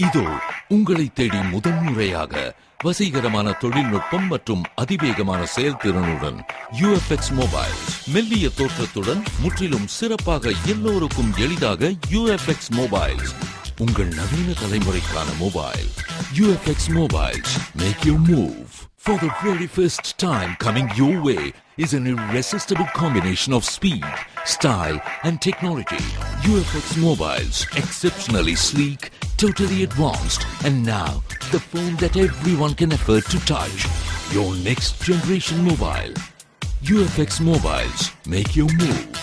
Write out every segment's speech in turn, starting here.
இதோ உங்களை தேடி முதன்முறையாக வசீகரமான தொழில்நுட்பம் மற்றும் அதிவேகமான செயல்திறனுடன் UFX மொபைல்ஸ். மெல்லிய தோற்றத்துடன் முற்றிலும் சிறப்பாக எல்லோருக்கும் எளிதாக UFX மொபைல்ஸ். உங்கள் நவீன தலைமுறைக்கான mobile UFX mobiles. Make your move. For the very first time coming your way is an irresistible combination of speed, style and technology. UFX mobiles, exceptionally sleek, totally advanced, and now the phone that everyone can afford to touch. Your next generation mobile. UFX mobiles, make your move.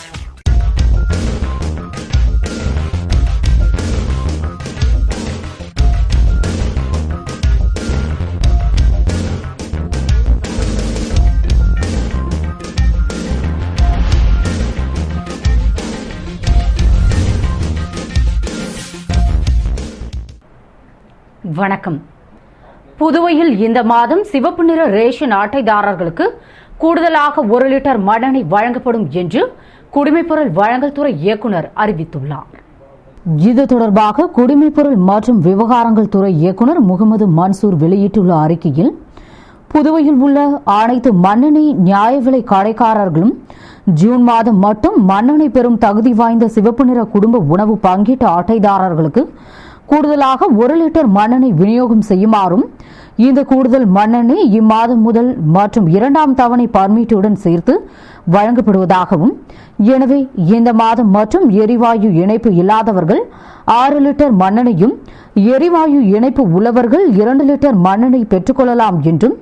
வணக்கம். புதுவையில் இந்த மாதம் சிவப்பு நிற ration அட்டைதாரர்களுக்கு கூடுதலாக 1 litre மண்ணெண்ணெய் வழங்கப்படும் என்று குடிமைப்பொருள் வழங்கல் துறை இயக்குநர் அறிவித்துள்ளார். இது தொடர்பாக குடிமைப்பொருள் மற்றும் விவகாரங்கள் துறை இயக்குநர் முகமது மன்சூர் வெளியிட்டுள்ள அறிக்கையில், புதுவையில் உள்ள அனைத்து மண்ணெண்ணெய் நியாய விலை கடைக்காரர்களும் ஜூன் மாதம் மட்டும் மண்ணெண்ணெய் பெறும் தகுதி வாய்ந்த சிவப்பு நிற குடும்ப உணவு பங்கீட்டு அட்டைதாரர்களுக்கு கூடுதலாக 1 லிட்டர் மண்ணெண்ணெய் விநியோகம் செய்யுமாறும், இந்த கூடுதல் மண்ணெண்ணெய் இம்மாதம் முதல் மற்றும் 2ஆம் தவணை பர்மிட்டுடன் சேர்த்து வழங்கப்படுவதாகவும், எனவே இந்த மாதம் மற்றும் எரிவாயு இணைப்பு இல்லாதவர்கள் 6 லிட்டர் மண்ணெண்ணையும், எரிவாயு இணைப்பு உள்ளவர்கள் 2 லிட்டர் மண்ணெண்ணெய் பெற்றுக்கொள்ளலாம் என்றும்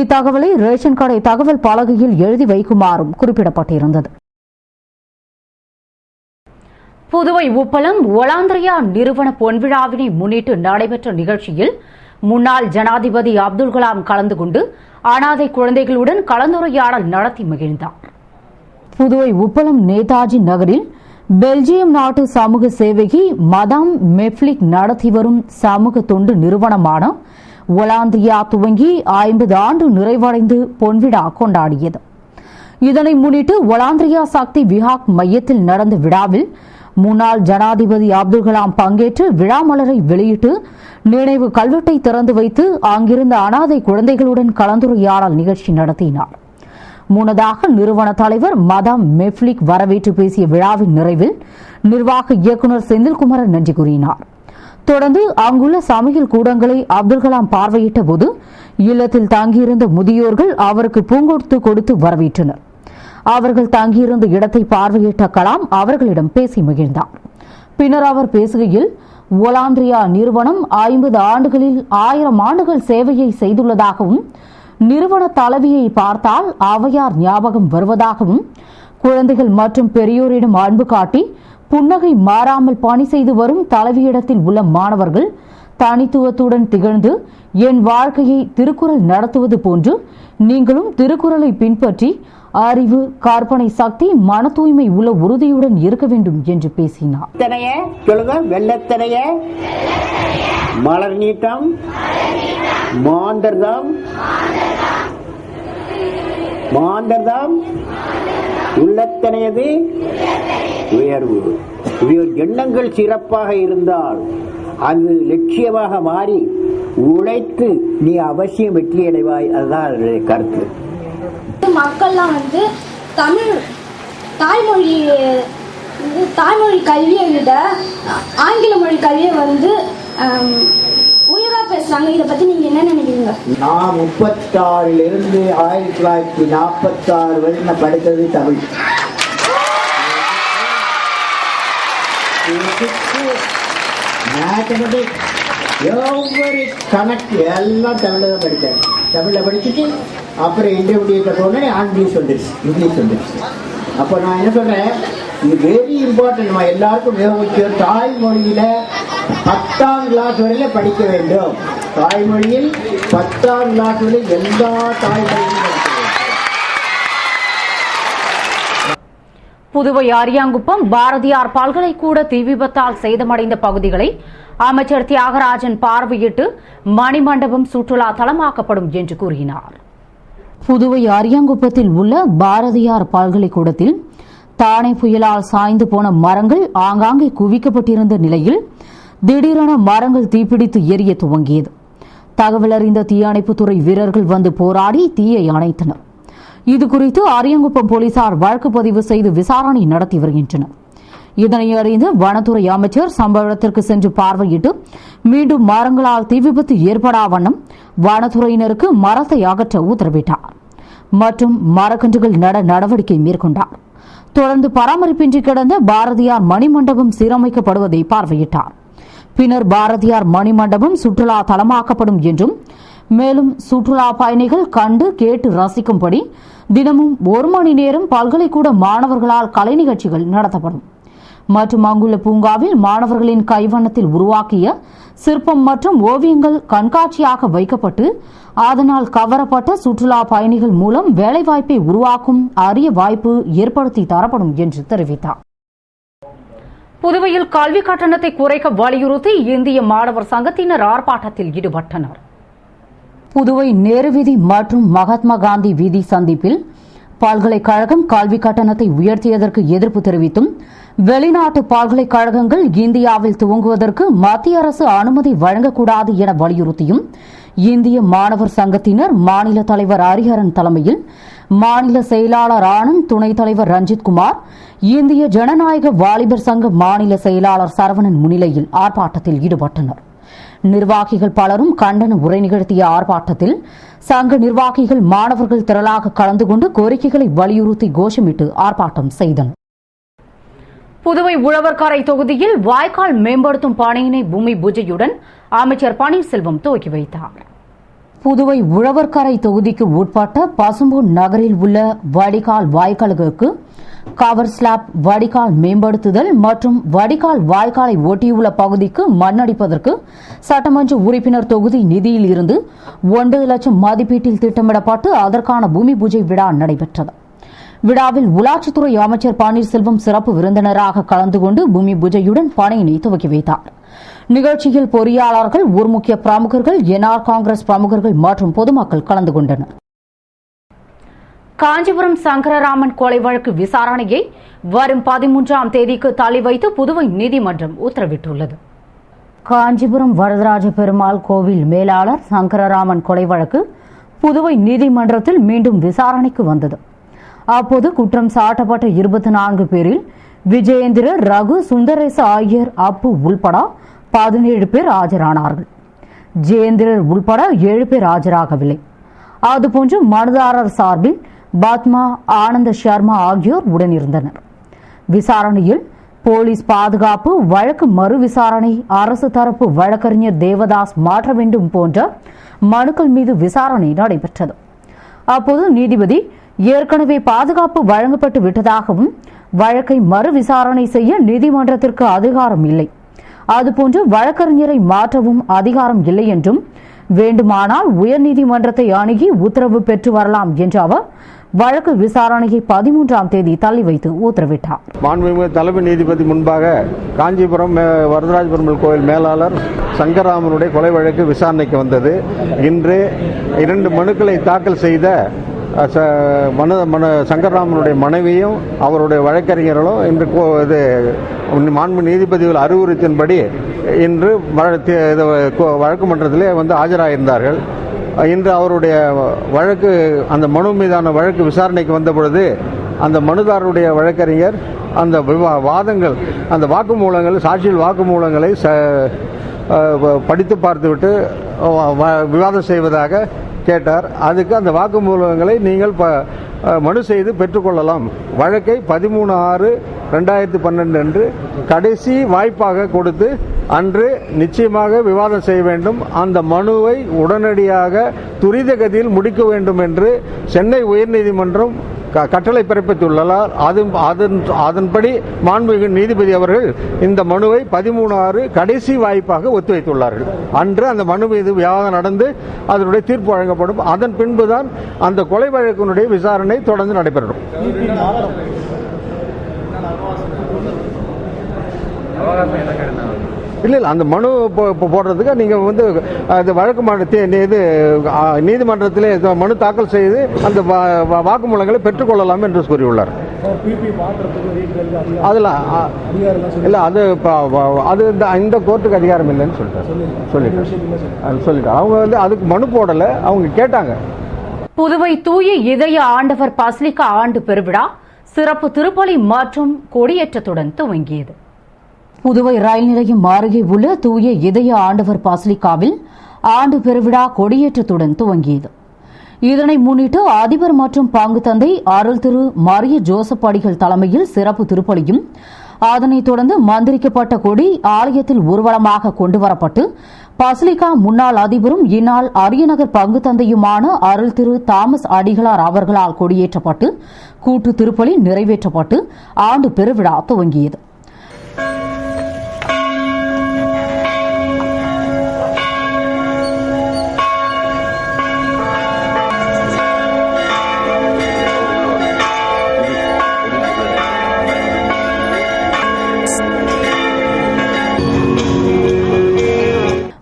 இத்தகவலை ரேஷன் கடை தகவல் பலகையில் எழுதி வைக்குமாறும் குறிப்பிடப்பட்டிருந்தது. புதுவை உப்பளம் ஒலாந்திரியா நிறுவன பொன்விழாவினை முன்னிட்டு நடைபெற்ற நிகழ்ச்சியில் முன்னாள் ஜனாதிபதி அப்துல் கலாம் கலந்து கொண்டு அனாதை குழந்தைகளுடன் கலந்துரையாடல் நடத்தி மகிழ்ந்தார். புதுவை உப்பளம் நேதாஜி நகரில் பெல்ஜியம் நாட்டு சமூக சேவகி மதாம் மெஃப்லிக் நடத்தி வரும் சமூக தொண்டு நிறுவனமான ஒலாந்திரியா துவங்கி 50 ஆண்டு நிறைவடைந்து பொன்விழா கொண்டாடியது. இதனை முன்னிட்டு ஒலாந்திரியா சக்தி விஹாக் மையத்தில் நடந்த விழாவில் முன்னாள் ஜனாதிபதி அப்துல் கலாம் பங்கேற்று விழா மலரை வெளியிட்டு நினைவு கல்வெட்டை திறந்து வைத்து அங்கிருந்த அனாதை குழந்தைகளுடன் கலந்துரையாடல் நிகழ்ச்சி நடத்தினார். முன்னதாக நிறுவன தலைவர் மதாம் மெஃப்லிக் வரவேற்று பேசிய விழாவின் நிறைவில் நிர்வாக இயக்குநர் செந்தில்குமரன் நன்றி கூறினார். தொடர்ந்து அங்குள்ள சமையல் கூடங்களை அப்துல் கலாம் பார்வையிட்ட போது இல்லத்தில் தங்கியிருந்த முதியோர்கள் அவருக்கு பூங்கொடுத்து கொடுத்து வரவேற்றனர். அவர்கள் தங்கியிருந்த இடத்தை பார்வையிட்ட கலாம் அவர்களிடம் பேசி மகிழ்ந்தார். பின்னர் அவர் பேசுகையில், ஒலாந்திரியா நிறுவனம் 50 ஆண்டுகளில் 1000 ஆண்டுகள் சேவையை செய்துள்ளதாகவும், நிறுவன தலைவியை பார்த்தால் அவையார் ஞாபகம் வருவதாகவும், குழந்தைகள் மற்றும் பெரியோரிடம் அன்பு காட்டி புன்னகை மாறாமல் பணி செய்து வரும் தலைவியிடத்தில் உள்ள மாணவர்கள் தனித்துவத்துடன் திகழ்ந்து என் வாழ்க்கையை திருக்குறள் நடத்துவது போன்று நீங்களும் திருக்குறளை பின்பற்றி அறிவு, கற்பனை சக்தி, மன தூய்மை உள்ள உறுதியுடன் இருக்க வேண்டும் என்று பேசினார். வெள்ளத்தனைய மலர் நீட்டம், மாந்தர்தம் உள்ளத்தனையது உயர்வு. எண்ணங்கள் சிறப்பாக இருந்தால் அது லட்சியமாக மாறி உழைத்து நீ அவசியம் வெற்றி அடைவாய். அதுதான் அதனுடைய கருத்து. மக்கள்லாம் தாய்மொழி கல்வியை விட ஆங்கில மொழி கல்வியை உயரா பேசுறாங்க. இதை பத்தி நீங்க என்ன நினைக்கிறீங்க? நான் 36 1946 வரை நான் படித்தது தமிழ். மேத்தமெட்டிக்ஸ் கணக்கு எல்லாம் தமிழ்ல தான் படித்தேன். தமிழ்ல படிச்சுட்டு அப்புறம் இன்டர்மீடியேட்ல போனேன், இங்கிலீஷ் வந்துடுச்சு. அப்போ நான் என்ன சொல்றேன், இது வெரி இம்பார்ட்டன்ட். எல்லாருக்கும் மிக முக்கியம். தாய்மொழியில 10ஆம் கிளாஸ் வரையில படிக்க வேண்டும். தாய்மொழியில் 10ஆம் கிளாஸ் வரை எல்லா தாய்மொழியும். புதுவை அரியாங்குப்பம் பாரதியார் பல்கலைக்கூட தீ விபத்தால் சேதமடைந்த பகுதிகளை அமைச்சர் தியாகராஜன் பார்வையிட்டு மணிமண்டபம் சுற்றுலா தலமாக்கப்படும் என்று கூறினார். புதுவை அரியாங்குப்பத்தில் உள்ள பாரதியார் பல்கலைக்கூடத்தில் தானே புயலால் சாய்ந்து போன மரங்கள் ஆங்காங்கே குவிக்கப்பட்டிருந்த நிலையில் திடீரென மரங்கள் தீப்பிடித்து எரிய துவங்கியது. தகவல் அறிந்த தீயணைப்புத்துறை வீரர்கள் வந்து போராடி தீயை அணைத்தனர். இதுகுறித்து அரியங்குப்பம் போலீசார் வழக்கு பதிவு செய்து விசாரணை நடத்தி வருகின்றனர். இதனை அறிந்து வனத்துறை அமைச்சர் சம்பவ இடத்திற்கு சென்று பார்வையிட்டு மீண்டும் மரங்களால் தீ விபத்து ஏற்படா வண்ணம் வனத்துறையினருக்கு மரத்தை அகற்ற உத்தரவிட்டார் மற்றும் மரக்கன்றுகள் நட நடவடிக்கை மேற்கொண்டார். தொடர்ந்து பராமரிப்பின்றி கிடந்த பாரதியார் மணிமண்டபம் சீரமைக்கப்படுவதை பார்வையிட்டார். பின்னர் பாரதியார் மணிமண்டபம் சுற்றுலா தலமாக்கப்படும் என்றும் மேலும் சுற்றுலா பயணிகள் கண்டு கேட்டு ரசிக்கும்படி தினமும் 1 மணி நேரம் பல்கலைக்கூட மாணவர்களால் கலை நிகழ்ச்சிகள் நடத்தப்படும் மற்றும் அங்குள்ள பூங்காவில் மாணவர்களின் கைவண்ணத்தில் உருவாக்கிய சிற்பம் மற்றும் ஓவியங்கள் கண்காட்சியாக வைக்கப்பட்டு அதனால் கவரப்பட்ட சுற்றுலா பயணிகள் மூலம் வேலைவாய்ப்பை உருவாக்கும் அரிய வாய்ப்பு ஏற்படுத்தி தரப்படும் என்று தெரிவித்தார். புதுவையில் கல்வி கட்டணத்தை குறைக்க வலியுறுத்தி இந்திய மாணவர் சங்கத்தினர் ஆர்ப்பாட்டத்தில் ஈடுபட்டனர். புதுவை நேரு வீதி மற்றும் மகாத்மா காந்தி வீதி சந்திப்பில் பல்கலைக்கழகம் கல்வி கட்டணத்தை உயர்த்தியதற்கு எதிர்ப்பு தெரிவித்தும் வெளிநாட்டு பல்கலைக்கழகங்கள் இந்தியாவில் துவங்குவதற்கு மத்திய அரசு அனுமதி வழங்கக்கூடாது என வலியுறுத்தியும் இந்திய மாணவர் சங்கத்தினர் மாநில தலைவர் ஹரிஹரன் தலைமையில் மாநில செயலாளர் ஆனந்த், துணைத் தலைவர் ரஞ்சித்குமார், இந்திய ஜனநாயக வாலிபர் சங்க மாநில செயலாளர் சரவணன் முன்னிலையில் ஆர்ப்பாட்டத்தில் ஈடுபட்டனர். நிர்வாகிகள் பலரும் கண்டன உரை நிகழ்த்திய ஆர்ப்பாட்டத்தில் சங்க நிர்வாகிகள் மாணவர்கள் திரளாக கலந்து கொண்டு கோரிக்கைகளை வலியுறுத்தி கோஷமிட்டு ஆர்ப்பாட்டம் செய்தனர். புதுவை உழவர்கரை தொகுதியில் வாய்க்கால் மேம்படுத்தும் பணியினை பூமி பூஜையுடன் அமைச்சர் பன்னீர்செல்வம் துவக்கி வைத்தார். புதுவை உழவர்கரை தொகுதிக்கு உட்பட்ட பசும்பொன் நகரில் உள்ள வடிகால் வாய்க்கால்களுக்கு கவர் ஸ்லாப் வடிகால் மேம்படுத்துதல் மற்றும் வடிகால் வாய்க்காலை ஒட்டியுள்ள பகுதிக்கு மண்ணடிப்பதற்கு சட்டமன்ற உறுப்பினர் தொகுதி நிதியில் இருந்து 9 லட்சம் மதிப்பீட்டில் திட்டமிடப்பட்டு அதற்கான பூமி பூஜை விழா நடைபெற்றது. விழாவில் உள்ளாட்சித்துறை அமைச்சர் பன்னீர்செல்வம் சிறப்பு விருந்தினராக கலந்து கொண்டு பூமி பூஜையுடன் பணியினை துவக்கி வைத்தார். நிகழ்ச்சியில் பொறியாளர்கள், ஊர் முக்கிய பிரமுகர்கள், என்ஆர் காங்கிரஸ் பிரமுகர்கள் மற்றும் பொதுமக்கள் கலந்து கொண்டனர். காஞ்சிபுரம் சங்கரராமன் கொலை வழக்கு விசாரணையை வரும் 13ஆம் தேதிக்கு தள்ளி வைத்து புதுவை நீதிமன்றம் உத்தரவிட்டுள்ளது. காஞ்சிபுரம் வரதராஜ பெருமாள் கோவில் மேலாளர் சங்கரராமன் கொலை வழக்கு புதுவை நீதிமன்றத்தில் மீண்டும் விசாரணைக்கு வந்தது. அப்போது குற்றம் சாட்டப்பட்ட 24 பேரில் விஜயேந்திர, ரகு, சுந்தரேச ஐயர், அப்பு உள்பட 17 பேர் ஆஜரானார்கள். ஜெயேந்திரர் உள்பட 7 பேர் ஆஜராகவில்லை. அதுபோன்று மனுதாரர் சார்பில் பத்மா, ஆனந்த சர்மா ஆகியோர் உடனிருந்தனர். விசாரணையில் போலீஸ் பாதுகாப்பு, வழக்கு மறு விசாரணை, அரசு தரப்பு வழக்கறிஞர் தேவதாஸ் மாற்ற வேண்டும் போன்ற மனுக்கள் மீது விசாரணை நடைபெற்றது. அப்போது நீதிபதி ஏற்கனவே பாதுகாப்பு வழங்கப்பட்டு விட்டதாகவும் வழக்கை மறு விசாரணை செய்ய நீதிமன்றத்திற்கு அதிகாரம் இல்லை, அதுபோன்று வழக்கறிஞரை மாற்றவும் அதிகாரம் இல்லை என்றும் வேண்டுமானால் உயர்நீதிமன்றத்தை அணுகி உத்தரவு பெற்று வரலாம் என்ற அவர் வழக்கு விசாரணையை 13ஆம் தேதி தள்ளி வைத்து உத்தரவிட்டார். மாண்புமிகு தலைமை நீதிபதி முன்பாக காஞ்சிபுரம் வரதராஜ பெருமாள் கோயில் மேலாளர் சங்கரராமனுடைய கொலை வழக்கு விசாரணைக்கு வந்தது. இன்று 2 மனுக்களை தாக்கல் செய்த சங்கரராமனுடைய மனைவியும் அவருடைய வழக்கறிஞர்களும் இன்று மாண்பு நீதிபதிகள் அறிவுறுத்தின்படி இன்று வழக்கு மன்றத்திலே வந்து ஆஜராயிருந்தார்கள். இன்று அவருடைய வழக்கு, அந்த மனு மீதான வழக்கு விசாரணைக்கு வந்த பொழுது அந்த மனுதாரருடைய வழக்கறிஞர் அந்த வாதங்கள், அந்த வாக்குமூலங்கள், சாட்சியில் வாக்குமூலங்களை படித்து பார்த்துவிட்டு விவாதம் செய்வதாக கேட்டார். அதுக்கு அந்த வாக்குமூலங்களை நீங்கள் மனு செய்து பெற்றுக்கொள்ளலாம், வழக்கை 13/6/2012 அன்று கடைசி வாய்ப்பாக கொடுத்து அன்று நிச்சயமாக விவாதம் செய்ய வேண்டும், அந்த மனுவை உடனடியாக துரித கதியில் முடிக்க வேண்டும் என்று சென்னை உயர்நீதிமன்றம் கட்டளை பிறப்பித்துள்ளார். அதன்படி மாண்புமிகு நீதிபதி அவர்கள் இந்த மனுவை 13/6 கடைசி வாய்ப்பாக ஒத்திவைத்துள்ளார்கள். அன்று அந்த மனு மீது விவாதம் நடந்து அதனுடைய தீர்ப்பு வழங்கப்படும். அதன் பின்புதான் அந்த கொலை வழக்கினுடைய விசாரணை தொடர்ந்து நடைபெறும். இல்லை, அந்த மனு போடுறதுக்கு நீங்கள் வந்து அது வழக்கு இது நீதிமன்றத்திலே மனு தாக்கல் செய்து அந்த வாக்குமூலங்களை பெற்றுக்கொள்ளலாம் என்று கூறியுள்ளார். அதில் இல்லை அது அது இந்த கோர்ட்டுக்கு அதிகாரம் இல்லைன்னு சொல்லிட்டாங்க. அவங்க வந்து அதுக்கு மனு போடலை, அவங்க கேட்டாங்க. புதுவை தூய இதய ஆண்டவர் பசிலிக்கா ஆண்டு பெருவிழா சிறப்பு திருப்பலி மற்றும் கொடியேற்றத்துடன் துவங்கியது. புதுவை ரயில் நிலையம் அருகே உள்ள தூய இதய ஆண்டவர் பசிலிக்காவில் ஆண்டு பெருவிழா கொடியேற்றத்துடன் துவங்கியது. இதனை முன்னிட்டு அதிபர் மற்றும் பங்கு தந்தை அருள் திரு மரிய ஜோசப் அடிகள் தலைமையில் சிறப்பு திருப்பலியும், அதனைத் தொடர்ந்து மந்திரிக்கப்பட்ட கொடி ஆலயத்தில் ஊர்வலமாக கொண்டுவரப்பட்டு பசிலிக்கா முன்னாள் அதிபரும் இந்நாள் அரியநகர் பங்கு தந்தையுமான அருள் திரு தாமஸ் அடிகளார் அவர்களால் கொடியேற்றப்பட்டு கூட்டு திருப்பலி நிறைவேற்றப்பட்டு ஆண்டு பெருவிழா துவங்கியது.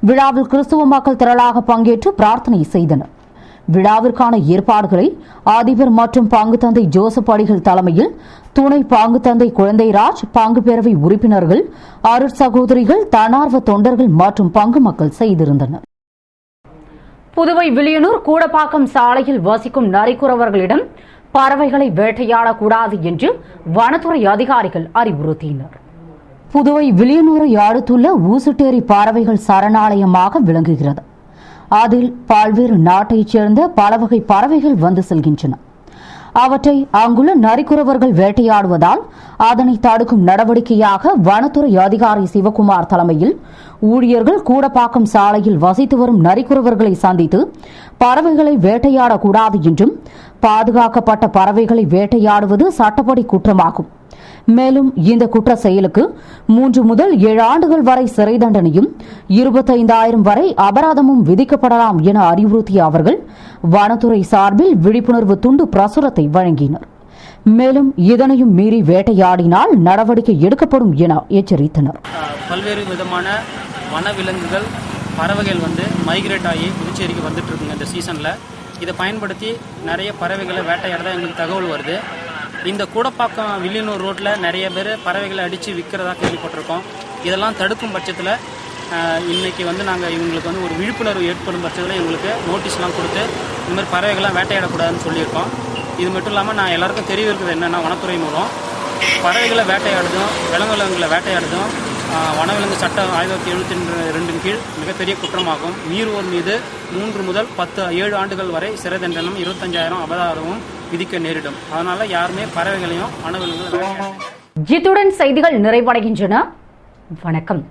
விழாவில் கிறிஸ்துவ மக்கள் திரளாக பங்கேற்று பிரார்த்தனை செய்தனர். விழாவிற்கான ஏற்பாடுகளை அதிபர் மற்றும் பங்கு தந்தை ஜோசப் அடிகள் தலைமையில் துணை பங்கு தந்தை குழந்தைராஜ், பங்கு பேரவை உறுப்பினர்கள், அருட்சகோதரிகள், தன்னார்வ தொண்டர்கள் மற்றும் பங்கு மக்கள் செய்திருந்தனர். புதுவை வில்லியனூர் கூடப்பாக்கம் சாலையில் வசிக்கும் நரிக்குறவர்களிடம் பறவைகளை வேட்டையாடக்கூடாது என்று வனத்துறை அதிகாரிகள் அறிவுறுத்தினர். புதுவை வில்லியனூரை அடுத்துள்ள ஊசுட்டேரி பறவைகள் சரணாலயமாக விளங்குகிறது. அதில் பல்வேறு நாட்டைச் சேர்ந்த பல வகை பறவைகள் வந்து செல்கின்றன. அவற்றை அங்குள்ள நரிக்குறவர்கள் வேட்டையாடுவதால் அதனை தடுக்கும் நடவடிக்கையாக வனத்துறை அதிகாரி சிவகுமார் தலைமையில் ஊழியர்கள் கூடப்பாக்கம் சாலையில் வசித்து வரும் நரிக்குறவர்களை சந்தித்து பறவைகளை வேட்டையாடக்கூடாது என்றும், பாதுகாக்கப்பட்ட பறவைகளை வேட்டையாடுவது சட்டப்படி குற்றமாகும். மேலும் இந்த குற்ற செயலுக்கு 3 முதல் 7 ஆண்டுகள் வரை சிறை தண்டனையும் 25,000 வரை அபராதமும் விதிக்கப்படலாம் என அறிவுறுத்திய அவர்கள் வனத்துறை சார்பில் விழிப்புணர்வு துண்டு பிரசுரத்தை வழங்கினர். மேலும் இதனையும் மீறி வேட்டையாடினால் நடவடிக்கை எடுக்கப்படும் என எச்சரித்தனர். பல்வேறு விதமான வனவிலங்குகள், பறவைகள் மைக்ரேட் ஆகி புதுச்சேரிக்கு வந்துட்டு இருக்குங்க இந்த சீசனில். இதை பயன்படுத்தி நிறைய பறவைகளை வேட்டையாடதான் எங்களுக்கு தகவல் வருது. இந்த கூடப்பாக்கம் வில்லியனூர் ரோட்டில் நிறைய பேர் பறவைகளை அடித்து விற்கிறதா கேள்விப்பட்டிருக்கோம். இதெல்லாம் தடுக்கும் பட்சத்தில் இன்றைக்கி நாங்கள் இவங்களுக்கு ஒரு விழிப்புணர்வு ஏற்படும் பட்சத்தில் எங்களுக்கு நோட்டீஸ்லாம் கொடுத்து இந்த மாதிரி பறவைகள்லாம் வேட்டையாடக்கூடாதுன்னு சொல்லியிருக்கோம். இது மட்டும் இல்லாமல் நான் எல்லாருக்கும் தெரிவிக்கிறது என்னென்னா, வனத்துறை மூலம் பறவைகளை வேட்டையாடுதும் விலங்குகளை வேட்டையாடுதும் வனவிலங்கு சட்டம் 1972 கீழ் மிகப்பெரிய குற்றமாகும். மீறுவோர் மீது 3 முதல் 7 ஆண்டுகள் வரை சிறை தண்டனம், 25,000 அபராதமும் விதிக்க நேரிடும். அதனால யாருமே பறவைகளையும் வனவிலங்குகள். இத்துடன் செய்திகள் நிறைவடைகின்றன. வணக்கம்.